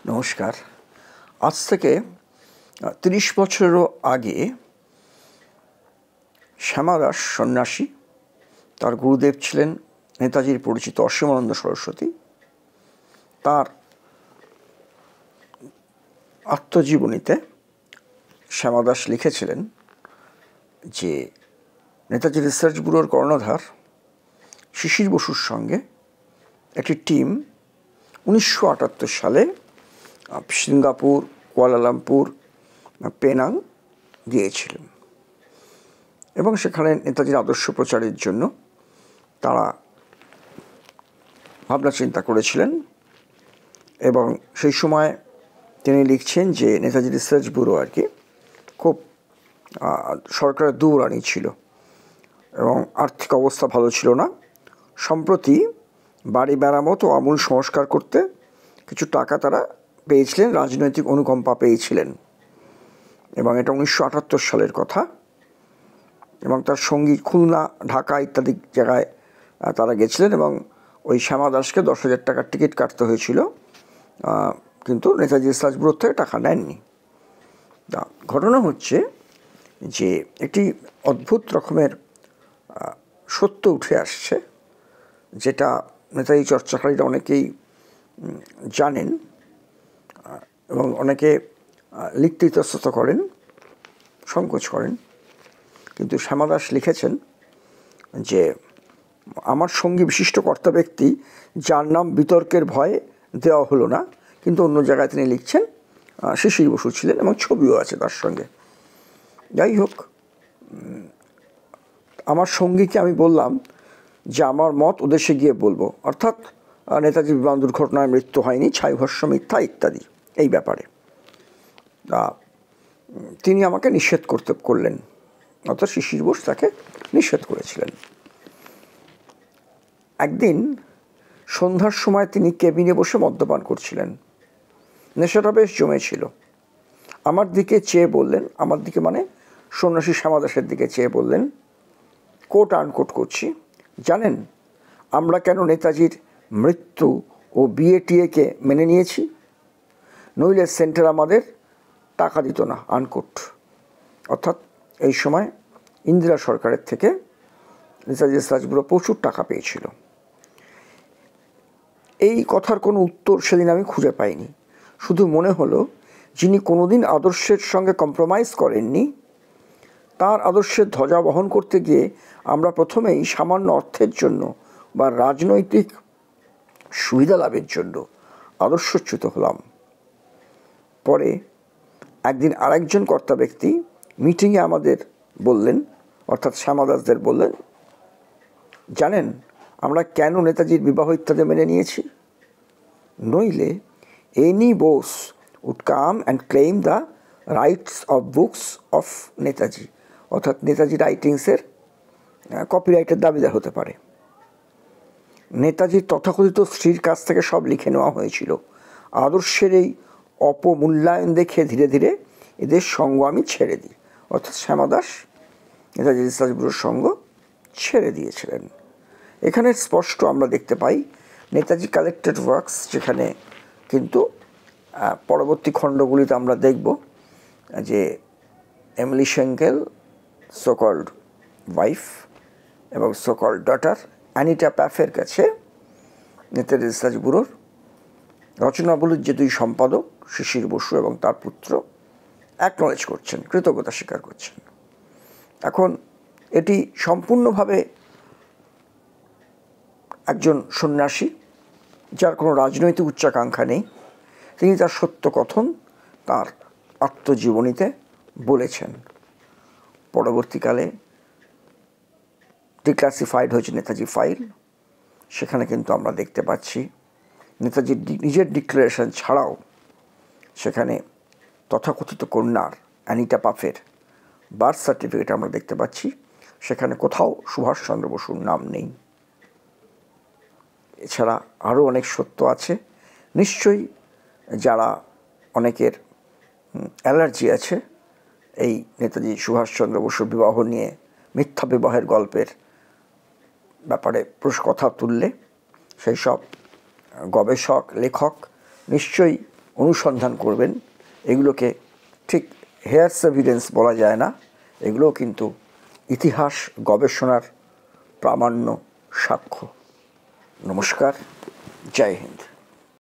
নমস্কার। আজ থেকে ৩০ বছরেরও আগে শ্যামা দাস সন্ন্যাসী, তার গুরুদেব ছিলেন নেতাজির পরিচিত অসীমানন্দ সরস্বতী। তার আত্মজীবনীতে শ্যামা দাস লিখেছিলেন যে নেতাজি রিসার্চ ব্যুরোর কর্ণধার শিশির বসুর সঙ্গে একটি টিম 1978 সালে সিঙ্গাপুর, কুয়ালালামপুর, পেনাং গিয়েছিলেন এবং সেখানে নেতাজির আদর্শ প্রচারের জন্য তারা ভাবনা চিন্তা করেছিলেন। এবং সেই সময় তিনি লিখছেন যে নেতাজি রিসার্চ ব্যুরো খুব সরকারের দুরানি ছিল এবং আর্থিক অবস্থা ভালো ছিল না। সম্প্রতি বাড়ি মেরামত ও আমূল সংস্কার করতে কিছু টাকা তারা পেয়েছিলেন, রাজনৈতিক অনুকম্পা পেয়েছিলেন। এবং এটা 1978 সালের কথা। এবং তার সঙ্গী খুলনা, ঢাকা ইত্যাদি জায়গায় তারা গেছিলেন এবং ওই শ্যামা দাসকে 10,000 টাকার টিকিট কাটতে হয়েছিল, কিন্তু নেতাজি রিসার্চ ব্যুরোর থেকে টাকা নেননি। ঘটনা হচ্ছে যে একটি অদ্ভুত রকমের সত্য উঠে আসছে, যেটা নেতাজি চর্চাকারীরা অনেকেই জানেন এবং অনেকে লিখতে ইতস্তত করেন, সংকোচ করেন। কিন্তু শ্যামা দাস লিখেছেন যে আমার সঙ্গী বিশিষ্ট কর্তা ব্যক্তি যার নাম বিতর্কের ভয়ে দেওয়া হলো না, কিন্তু অন্য জায়গায় তিনি লিখছেন শিশির বসু ছিলেন এবং ছবিও আছে তার সঙ্গে। যাই হোক, আমার সঙ্গীকে আমি বললাম যে আমার মত ওদেশে গিয়ে বলবো, অর্থাৎ নেতাজি বিমান দুর্ঘটনায় মৃত্যু হয়নি, ছাইভস্য মিথ্যা ইত্যাদি এই ব্যাপারে। তিনি আমাকে নিষেধ করলেন, অর্থাৎ শিশির বোস তাকে নিষেধ করেছিলেন। একদিন সন্ধ্যার সময় তিনি কেবিনে বসে মদ্যপান করছিলেন, নেশাটা বেশ জমেছিল। আমার দিকে চেয়ে বললেন, আমার দিকে মানে সন্ন্যাসী শ্যামা দাসের দিকে চেয়ে বললেন, কোট আনকোট করছি, জানেন আমরা কেন নেতাজির মৃত্যু ও বিএটিএকে মেনে নিয়েছি? নইলে সেন্টার আমাদের টাকা দিত না, আনকোট। অর্থাৎ এই সময় ইন্দিরা সরকারের থেকে নেতাজি রিসার্চ ব্যুরো প্রচুর টাকা পেয়েছিল। এই কথার কোনো উত্তর সেদিন আমি খুঁজে পাইনি। শুধু মনে হলো যিনি কোনোদিন আদর্শের সঙ্গে কম্প্রোমাইজ করেননি, তার আদর্শের ধ্বজা বহন করতে গিয়ে আমরা প্রথমেই সামান্য অর্থের জন্য বা রাজনৈতিক সুবিধা লাভের জন্য আদর্শচ্যুত হলাম। পরে একদিন আরেকজন কর্তা ব্যক্তি মিটিংয়ে আমাদের বললেন, অর্থাৎ শ্যামা দাসদের বললেন, জানেন আমরা কেন নেতাজির বিবাহ ইত্যাদি মেনে নিয়েছি? নইলে any Bose would come and claim the rights of books of Netaji, অর্থাৎ নেতাজি রাইটিংসের কপিরাইটের দাবিদার হতে পারে। নেতাজির তথাকথিত স্ত্রীর কাছ থেকে সব লিখে নেওয়া হয়েছিল। আদর্শের এই অপমূল্যায়ন দেখে ধীরে ধীরে এদের সঙ্গ আমি ছেড়ে দিই। অর্থাৎ শ্যামা দাস নেতাজি রিসার্চ ব্যুরোর সঙ্গ ছেড়ে দিয়েছিলেন। এখানে স্পষ্ট আমরা দেখতে পাই নেতাজি কালেক্টেড ওয়ার্কস, যেখানে কিন্তু পরবর্তী খণ্ডগুলিতে আমরা দেখব যে এমিলি সেঙ্কেল, সোকল্ড ওয়াইফ এবং সোকল্ড ডটার অ্যানিটা প্যাফের কাছে নেতাজি রিসার্চ ব্যুরোর রচনাবলীর যে দুই সম্পাদক শিশির বসু এবং তার পুত্র অ্যাকনলেজ করছেন, কৃতজ্ঞতা স্বীকার করছেন। এখন এটি সম্পূর্ণভাবে একজন সন্ন্যাসী যার কোনো রাজনৈতিক উচ্চাকাঙ্ক্ষা নেই, তিনি তার সত্য কথন তার আত্মজীবনীতে বলেছেন। পরবর্তীকালে ডিক্লাসিফাইড হয়েছে নেতাজি ফাইল, সেখানে কিন্তু আমরা দেখতে পাচ্ছি নেতাজির নিজের ডিক্লারেশন ছাড়াও সেখানে তথাকথিত কন্যার অ্যানিটা পাফের বার্থ সার্টিফিকেট আমরা দেখতে পাচ্ছি, সেখানে কোথাও সুভাষচন্দ্র বসুর নাম নেই। এছাড়া আরও অনেক সত্য আছে। নিশ্চয়ই যারা অনেকের অ্যালার্জি আছে এই নেতাজি সুভাষচন্দ্র বসুর বিবাহ নিয়ে মিথ্যা বিবাহের গল্পের ব্যাপারে কথা তুললে সেই সব গবেষক, লেখক নিশ্চয়ই অনুসন্ধান করবেন। এগুলোকে ঠিক হেয়ার্স এভিডেন্স বলা যায় না, এগুলোও কিন্তু ইতিহাস গবেষণার প্রামাণ্য সাক্ষ্য। নমস্কার, জয় হিন্দ।